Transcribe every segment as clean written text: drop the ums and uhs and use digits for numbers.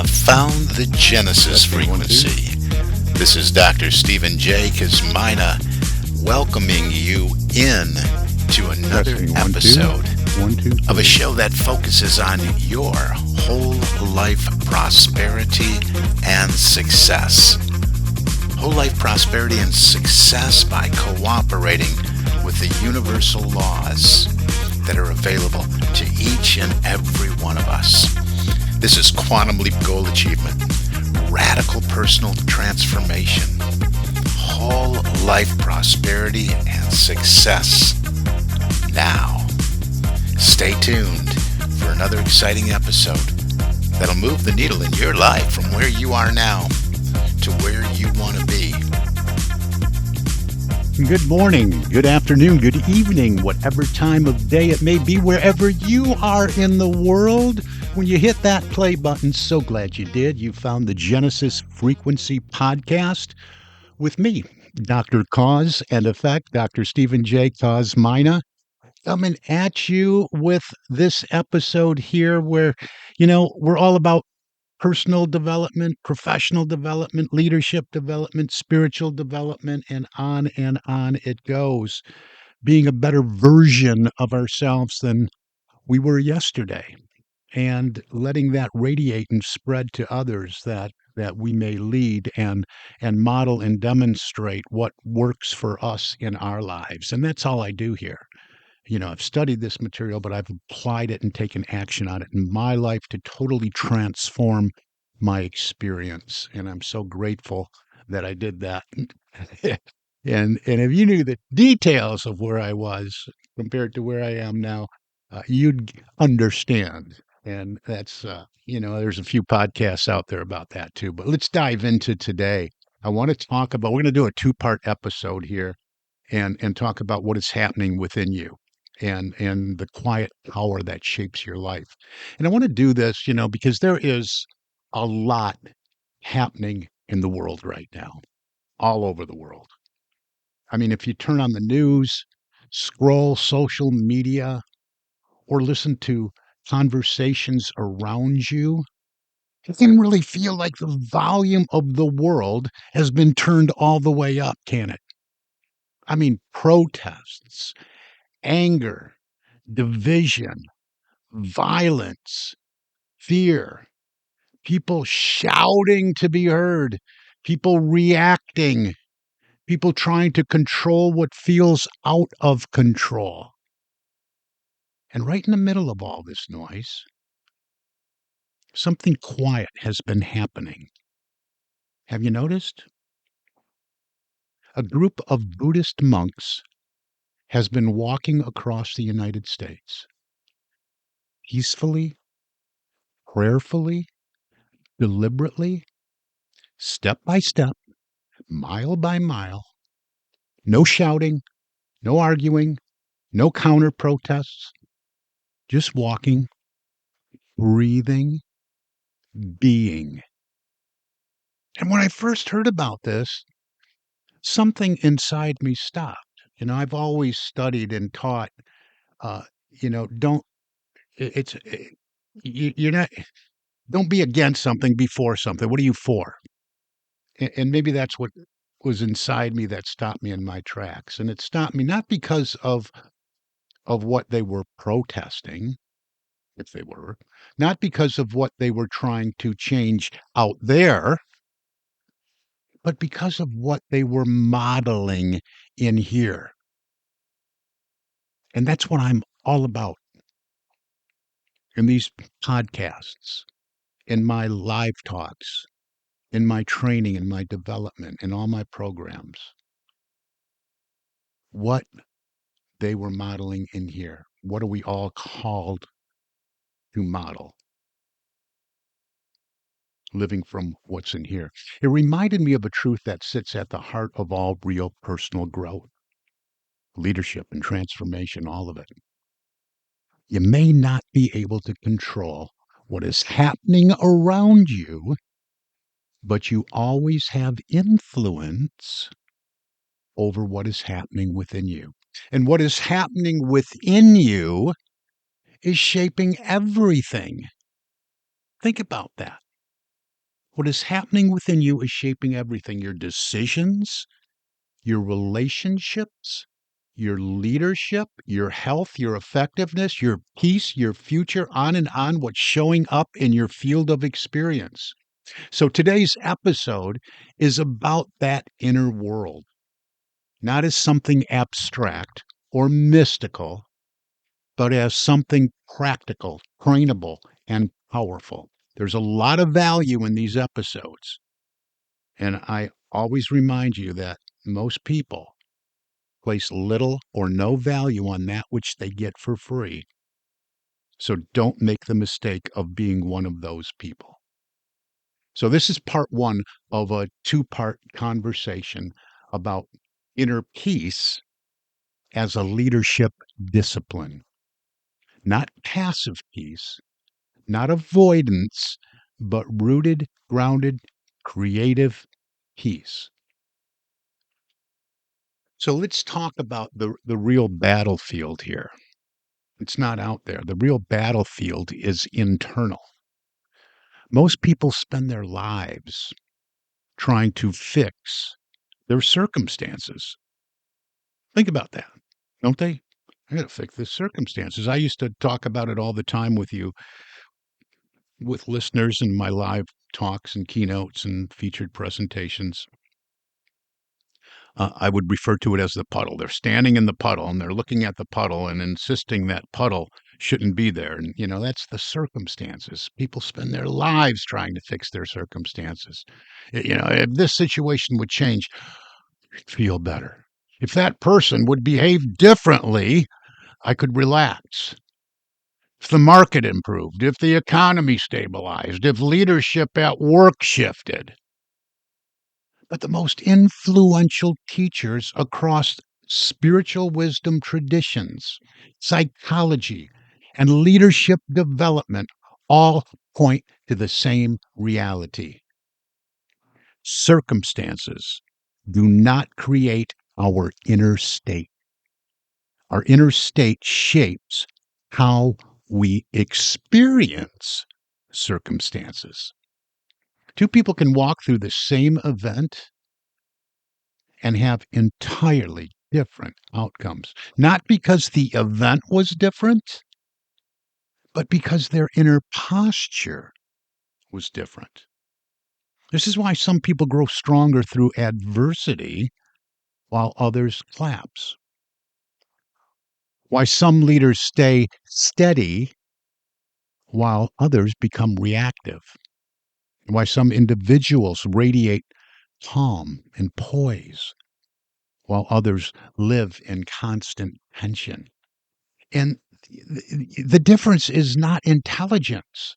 have found the Genesis Testing one, two. frequency. This is Dr. Stephen J. Kosmyna welcoming you in to another Testing one, two. episode 1, 2, 3. of a show that focuses on your whole life prosperity and success. Whole life prosperity and success by cooperating with the universal laws that are available to each and every one of us. This is quantum leap goal achievement, radical personal transformation, whole life prosperity and success. Now, stay tuned for another exciting episode that'll move the needle in your life from where you are now to where you want to be. Good morning, good afternoon, good evening, whatever time of day it may be, wherever you are in the world. When you hit that play button, so glad you did. You found the Genesis Frequency Podcast with me, Dr. Cause and Effect, Dr. Stephen J. Kosmyna, coming at you with this episode here where, we're all about personal development, professional development, leadership development, spiritual development, and on it goes. Being a better version of ourselves than we were yesterday, and letting that radiate and spread to others that we may lead and model and demonstrate what works for us in our lives. And that's all I do here. I've studied this material, but I've applied it and taken action on it in my life to totally transform my experience. And I'm so grateful that I did that. And if you knew the details of where I was compared to where I am now, you'd understand. And that's, there's a few podcasts out there about that too. But let's dive into today. I want to talk about, we're going to do a 2-part episode here and talk about what is happening within you and the quiet power that shapes your life. And I want to do this, because there is a lot happening in the world right now, all over the world. I mean, if you turn on the news, scroll social media, or listen to conversations around you, it can really feel like the volume of the world has been turned all the way up, can it? I mean, protests, anger, division, violence, fear, people shouting to be heard, people reacting, people trying to control what feels out of control. And right in the middle of all this noise, something quiet has been happening. Have you noticed? A group of Buddhist monks has been walking across the United States peacefully, prayerfully, deliberately, step by step, mile by mile, no shouting, no arguing, no counter protests, just walking, breathing, being. And when I first heard about this, something inside me stopped. I've always studied and taught, don't, it's, you're not, don't be against something, be for something. What are you for? And maybe that's what was inside me that stopped me in my tracks. And it stopped me not because of what they were protesting, if they were, not because of what they were trying to change out there, but because of what they were modeling in here. And that's what I'm all about in these podcasts, in my live talks, in my training, in my development, in all my programs. What they were modeling in here. What are we all called to model? Living from what's in here. It reminded me of a truth that sits at the heart of all real personal growth, leadership and transformation, all of it. You may not be able to control what is happening around you, but you always have influence over what is happening within you. And what is happening within you is shaping everything. Think about that. What is happening within you is shaping everything: your decisions, your relationships, your leadership, your health, your effectiveness, your peace, your future, on and on, what's showing up in your field of experience. So today's episode is about that inner world, not as something abstract or mystical, but as something practical, trainable, and powerful. There's a lot of value in these episodes. And I always remind you that most people place little or no value on that which they get for free. So don't make the mistake of being one of those people. So this is part one of a two-part conversation about inner peace as a leadership discipline, not passive peace, not avoidance, but rooted, grounded, creative peace. So let's talk about the real battlefield here. It's not out there. The real battlefield is internal. Most people spend their lives trying to fix their circumstances. Think about that, don't they? I got to fix the circumstances. I used to talk about it all the time with you, with listeners in my live talks and keynotes and featured presentations. I would refer to it as the puddle. They're standing in the puddle and they're looking at the puddle and insisting that puddle shouldn't be there. And, that's the circumstances. People spend their lives trying to fix their circumstances. If this situation would change, I'd feel better. If that person would behave differently, I could relax. If the market improved, if the economy stabilized, if leadership at work shifted. But the most influential teachers across spiritual wisdom traditions, psychology, and leadership development all point to the same reality. Circumstances do not create our inner state. Our inner state shapes how we experience circumstances. Two people can walk through the same event and have entirely different outcomes. Not because the event was different, but because their inner posture was different. This is why some people grow stronger through adversity while others collapse. Why some leaders stay steady while others become reactive. Why some individuals radiate calm and poise while others live in constant tension. And the difference is not intelligence.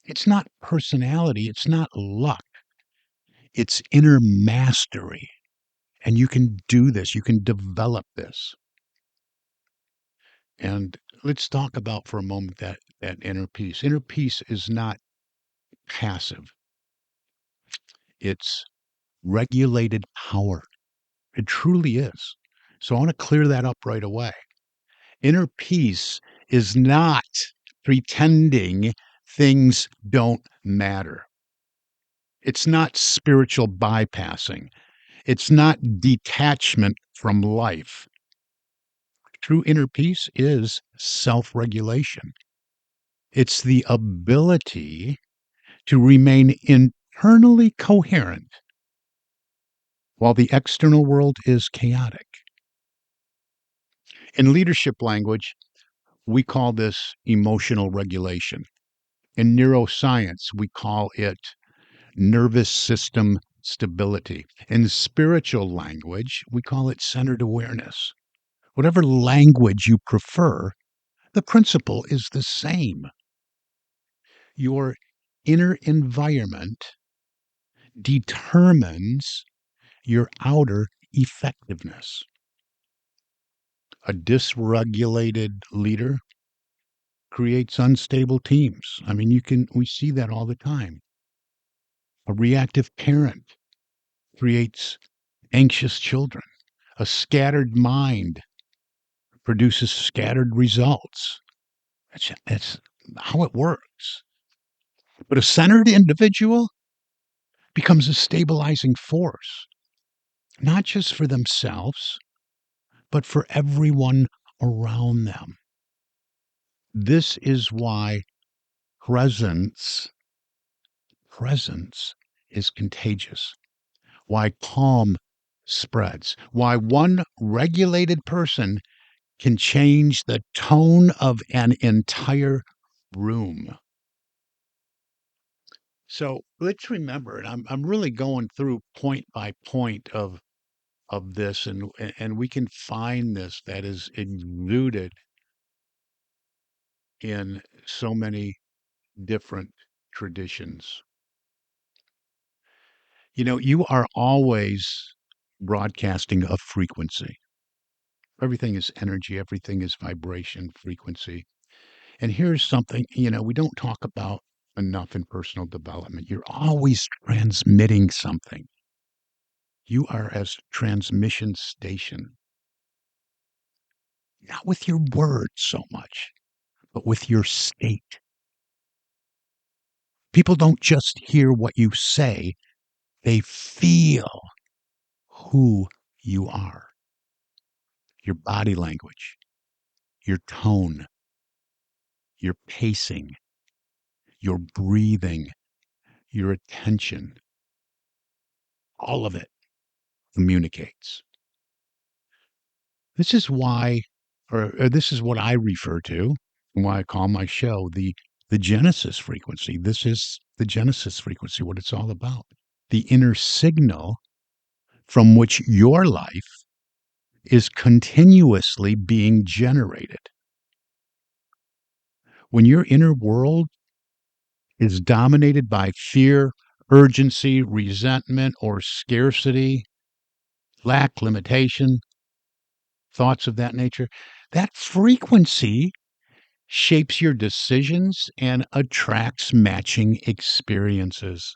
It's not personality. It's not luck. It's inner mastery. And you can do this. You can develop this. And let's talk about for a moment that inner peace. Inner peace is not passive. It's regulated power. It truly is. So I want to clear that up right away. Inner peace is not pretending things don't matter. It's not spiritual bypassing. It's not detachment from life. True inner peace is self-regulation. It's the ability to remain internally coherent while the external world is chaotic. In leadership language, we call this emotional regulation. In neuroscience, we call it nervous system stability. In spiritual language, we call it centered awareness. Whatever language you prefer, the principle is the same. Your inner environment determines your outer effectiveness. A dysregulated leader creates unstable teams. I mean, we see that all the time. A reactive parent creates anxious children. A scattered mind produces scattered results. That's how it works. But a centered individual becomes a stabilizing force, not just for themselves, but for everyone around them. This is why presence, presence is contagious, why calm spreads, why one regulated person can change the tone of an entire room. So let's remember, and I'm really going through point by point of this, and we can find this that is rooted in so many different traditions. You know, you are always broadcasting a frequency. Everything is energy, everything is vibration, frequency. And here's something, we don't talk about enough in personal development. You're always transmitting something. You are as transmission station, not with your words so much, but with your state. People don't just hear what you say, they feel who you are, your body language, your tone, your pacing, your breathing, your attention. All of it communicates. This is why, or this is what I refer to, and why I call my show the Genesis frequency. This is the Genesis frequency, what it's all about. The inner signal from which your life is continuously being generated. When your inner world is dominated by fear, urgency, resentment, or scarcity, lack, limitation, thoughts of that nature, that frequency shapes your decisions and attracts matching experiences.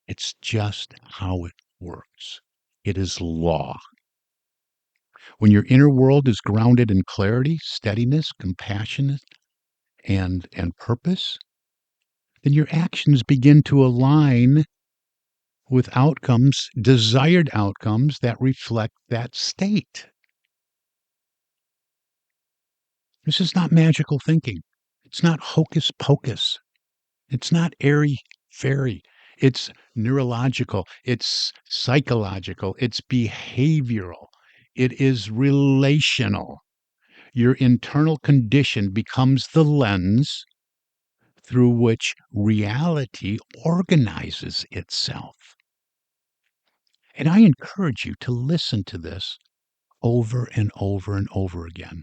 It's just how it works. It is law. When your inner world is grounded in clarity, steadiness, compassion, and purpose, then your actions begin to align with outcomes, desired outcomes that reflect that state. This is not magical thinking. It's not hocus pocus. It's not airy fairy. It's neurological. It's psychological. It's behavioral. It is relational. Your internal condition becomes the lens through which reality organizes itself. And I encourage you to listen to this over and over and over again.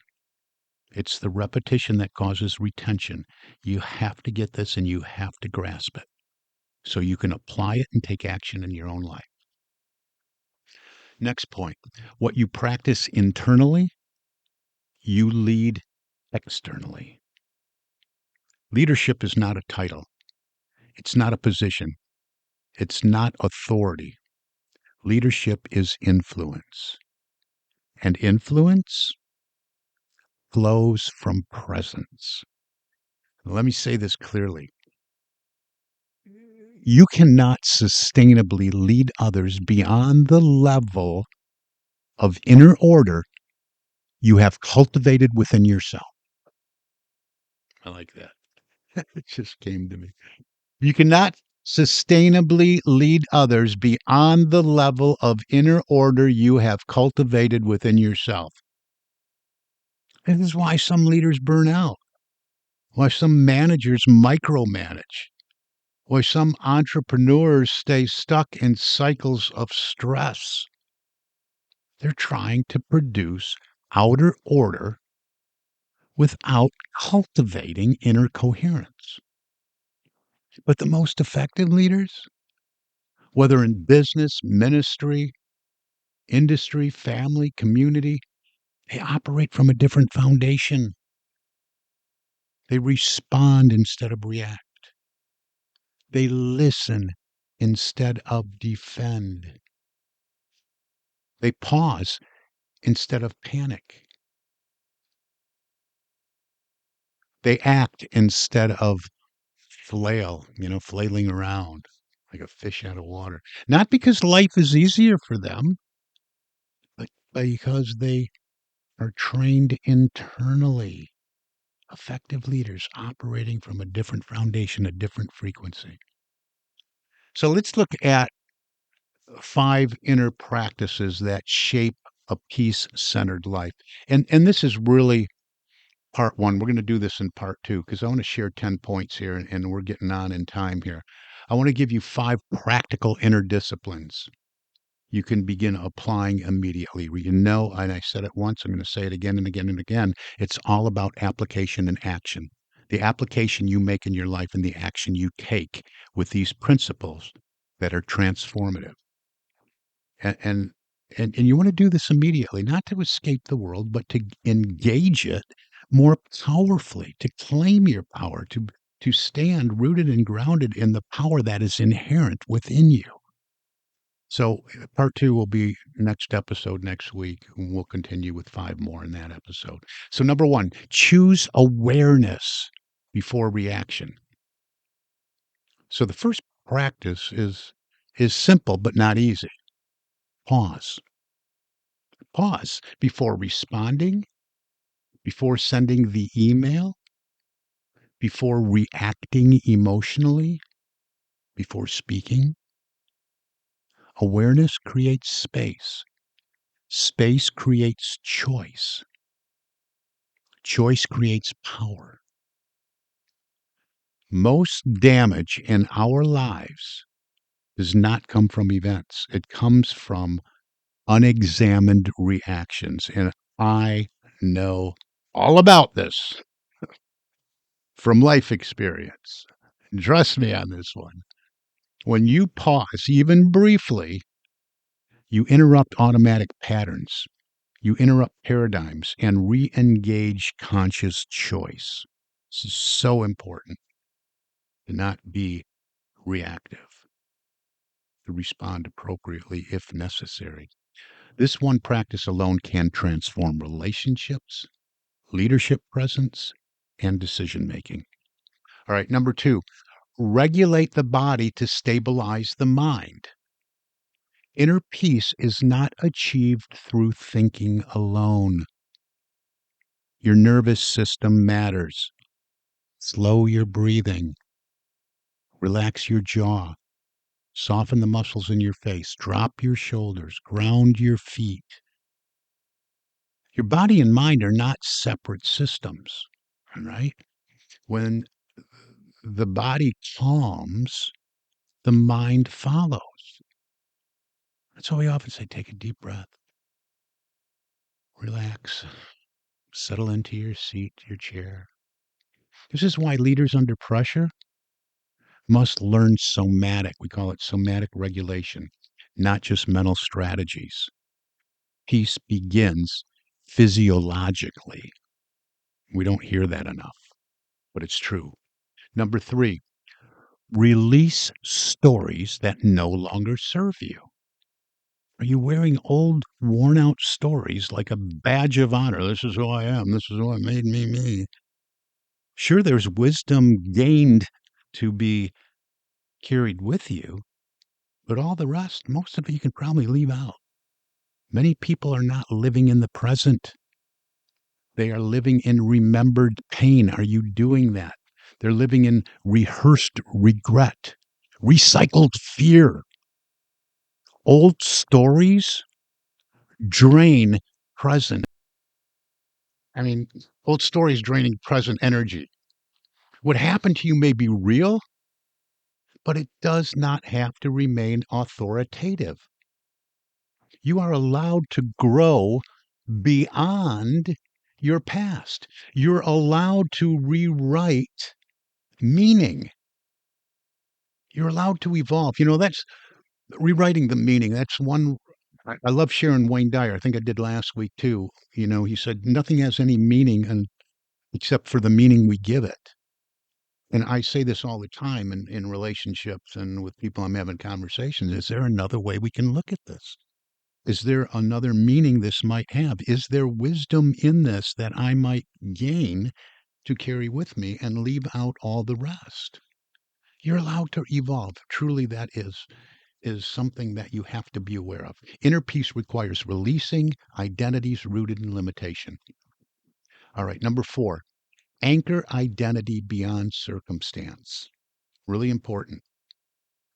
It's the repetition that causes retention. You have to get this and you have to grasp it so you can apply it and take action in your own life. Next point, what you practice internally, you lead externally. Leadership is not a title. It's not a position. It's not authority. Leadership is influence. And influence flows from presence. Let me say this clearly. You cannot sustainably lead others beyond the level of inner order you have cultivated within yourself. I like that. It just came to me. You cannot sustainably lead others beyond the level of inner order you have cultivated within yourself. This is why some leaders burn out, why some managers micromanage, why some entrepreneurs stay stuck in cycles of stress. They're trying to produce outer order without cultivating inner coherence. But the most effective leaders, whether in business, ministry, industry, family, community, they operate from a different foundation. They respond instead of react. They listen instead of defend. They pause instead of panic. They act instead of flailing around. like a fish out of water. Not because life is easier for them, but because they are trained internally. Effective leaders operating from a different foundation, a different frequency. So let's look at 5 inner practices that shape a peace-centered life. And this is really part 1. We're going to do this in part 2 because I want to share 10 points here, and we're getting on in time here. I want to give you 5 practical inner disciplines you can begin applying immediately. You know, and I said it once, I'm going to say it again and again and again. It's all about application and action. The application you make in your life and the action you take with these principles that are transformative. And and you want to do this immediately, not to escape the world, but to engage it more powerfully, to claim your power, to stand rooted and grounded in the power that is inherent within you. So part 2 will be next episode next week, and we'll continue with 5 more in that episode. So number 1, choose awareness before reaction. So the first practice is simple but not easy. Pause. Pause before responding, before sending the email, before reacting emotionally, before speaking. Awareness creates space. Space creates choice. Choice creates power. Most damage in our lives does not come from events. It comes from unexamined reactions. And I know all about this from life experience. Trust me on this one. When you pause, even briefly, you interrupt automatic patterns. You interrupt paradigms and re engage conscious choice. This is so important to not be reactive, to respond appropriately if necessary. This one practice alone can transform relationships, leadership presence, and decision making. All right, number 2, regulate the body to stabilize the mind. Inner peace is not achieved through thinking alone. Your nervous system matters. Slow your breathing. Relax your jaw. Soften the muscles in your face. Drop your shoulders. Ground your feet. Your body and mind are not separate systems, all right? When the body calms, the mind follows. That's why we often say, take a deep breath, relax, settle into your seat, your chair. This is why leaders under pressure must learn somatic. We call it somatic regulation, not just mental strategies. Peace begins physiologically. We don't hear that enough, but it's true. Number 3, release stories that no longer serve you. Are you wearing old, worn out stories like a badge of honor? This is who I am. This is what made me me. Sure, there's wisdom gained to be carried with you, but all the rest, most of it you can probably leave out. Many people are not living in the present. They are living in remembered pain. Are you doing that? They're living in rehearsed regret, recycled fear. Old stories drain present. I mean, old stories draining present energy. What happened to you may be real, but it does not have to remain authoritative. You are allowed to grow beyond your past. You're allowed to rewrite meaning. You're allowed to evolve. You know, that's rewriting the meaning. That's one. I love Sharon Wayne Dyer. I think I did last week too. You know, he said nothing has any meaning except for the meaning we give it. And I say this all the time in relationships and with people I'm having conversations. Is there another way we can look at this? Is there another meaning this might have? Is there wisdom in this that I might gain to carry with me and leave out all the rest? You're allowed to evolve. Truly, that is something that you have to be aware of. Inner peace requires releasing identities rooted in limitation. All right, number 4, anchor identity beyond circumstance. Really important.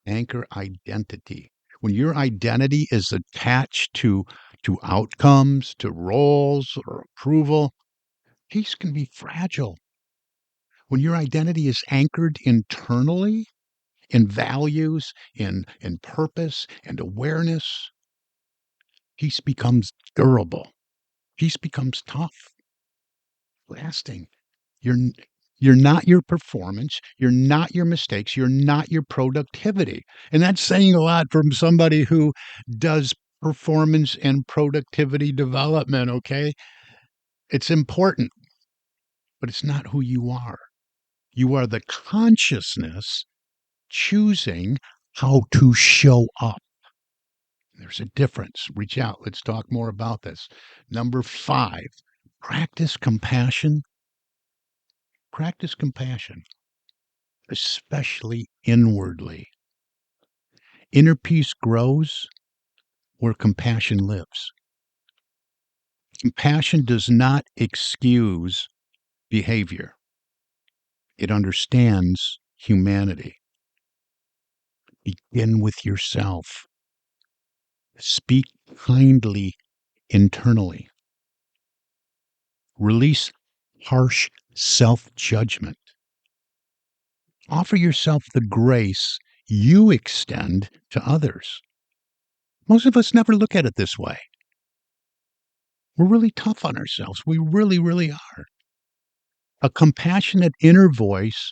Anchor identity. When your identity is attached to outcomes, to roles or approval, peace can be fragile. When your identity is anchored internally in values, in purpose and awareness, peace becomes durable. Peace becomes tough, lasting. You're n- you're not your performance, you're not your mistakes, you're not your productivity. And that's saying a lot from somebody who does performance and productivity development, okay? It's important, but it's not who you are. You are the consciousness choosing how to show up. There's a difference. Reach out. Let's talk more about this. Number 5, practice compassion. Practice compassion, especially inwardly. Inner peace grows where compassion lives. Compassion does not excuse behavior, it understands humanity. Begin with yourself. Speak kindly internally. Release harsh self judgment. Offer yourself the grace you extend to others. Most of us never look at it this way. We're really tough on ourselves. We really, really are. A compassionate inner voice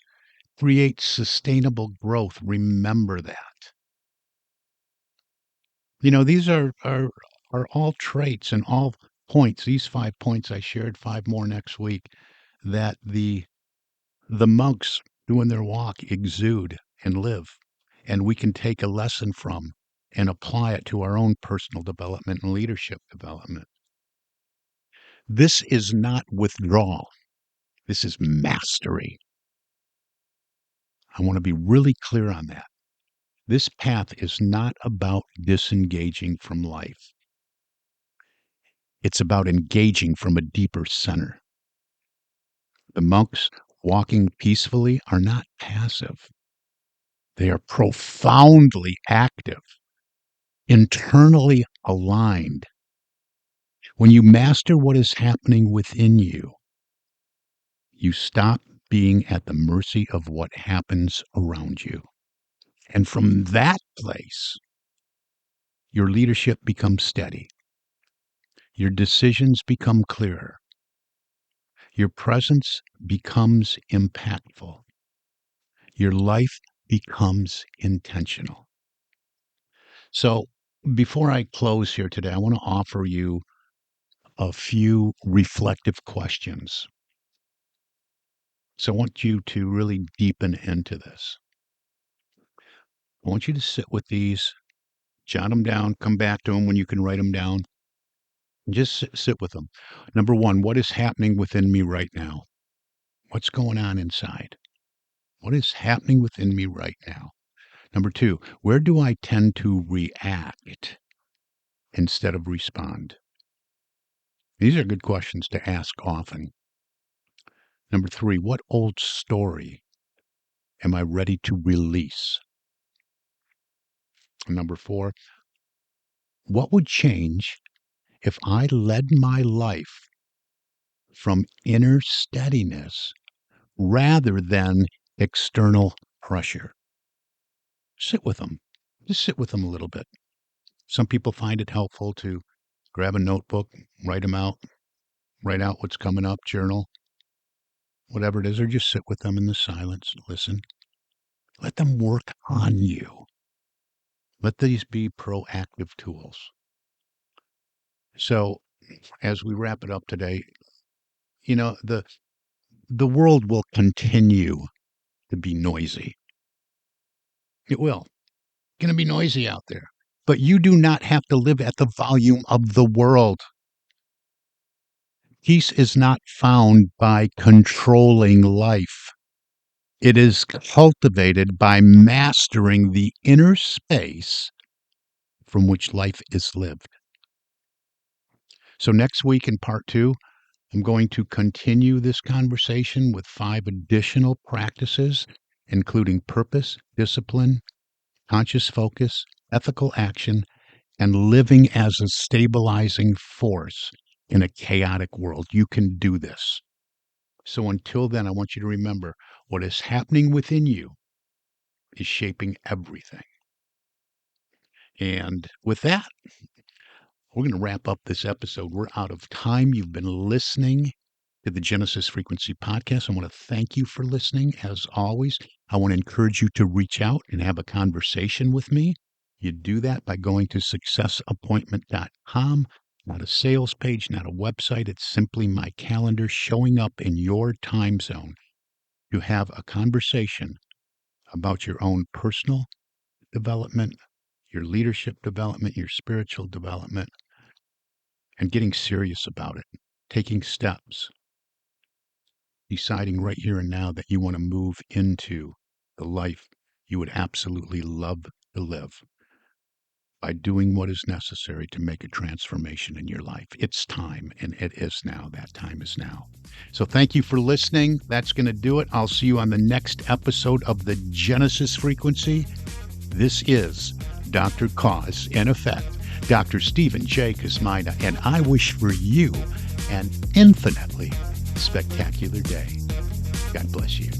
creates sustainable growth. Remember that. These are all traits and all points. These 5 points I shared, 5 more next week, that the monks doing their walk exude and live, and we can take a lesson from and apply it to our own personal development and leadership development. This is not withdrawal. This is mastery. I want to be really clear on that. This path is not about disengaging from life. It's about engaging from a deeper center. The monks walking peacefully are not passive. They are profoundly active, internally aligned. When you master what is happening within you, you stop being at the mercy of what happens around you. And from that place, your leadership becomes steady. Your decisions become clearer. Your presence becomes impactful. Your life becomes intentional. So, before I close here today, I want to offer you a few reflective questions. So, I want you to really deepen into this. I want you to sit with these, jot them down, come back to them when you can write them down, and just sit with them. Number 1, what is happening within me right now? What's going on inside? What is happening within me right now? Number 2, where do I tend to react instead of respond? These are good questions to ask often. Number 3, what old story am I ready to release? And number 4, what would change if I led my life from inner steadiness rather than external pressure? Sit with them. Just sit with them a little bit. Some people find it helpful to grab a notebook, write them out, write out what's coming up, journal, whatever it is, or just sit with them in the silence, listen. Let them work on you. Let these be proactive tools. So, as we wrap it up today, the world will continue to be noisy. It will. It's going to be noisy out there. But you do not have to live at the volume of the world. Peace is not found by controlling life. It is cultivated by mastering the inner space from which life is lived. So next week in part 2, I'm going to continue this conversation with 5 additional practices, including purpose, discipline, conscious focus, ethical action, and living as a stabilizing force in a chaotic world. You can do this. So until then, I want you to remember what is happening within you is shaping everything. And with that, we're going to wrap up this episode. We're out of time. You've been listening to the Genesis Frequency Podcast. I want to thank you for listening. As always, I want to encourage you to reach out and have a conversation with me. You do that by going to successappointment.com. Not a sales page, not a website. It's simply my calendar showing up in your time zone to have a conversation about your own personal development, your leadership development, your spiritual development, and getting serious about it, taking steps, deciding right here and now that you want to move into the life you would absolutely love to live by doing what is necessary to make a transformation in your life. It's time, and it is now. That time is now. So thank you for listening. That's going to do it. I'll see you on the next episode of the Genesis Frequency. This is Dr. Cause and Effect, Dr. Stephen J. Kosmyna, and I wish for you an infinitely spectacular day. God bless you.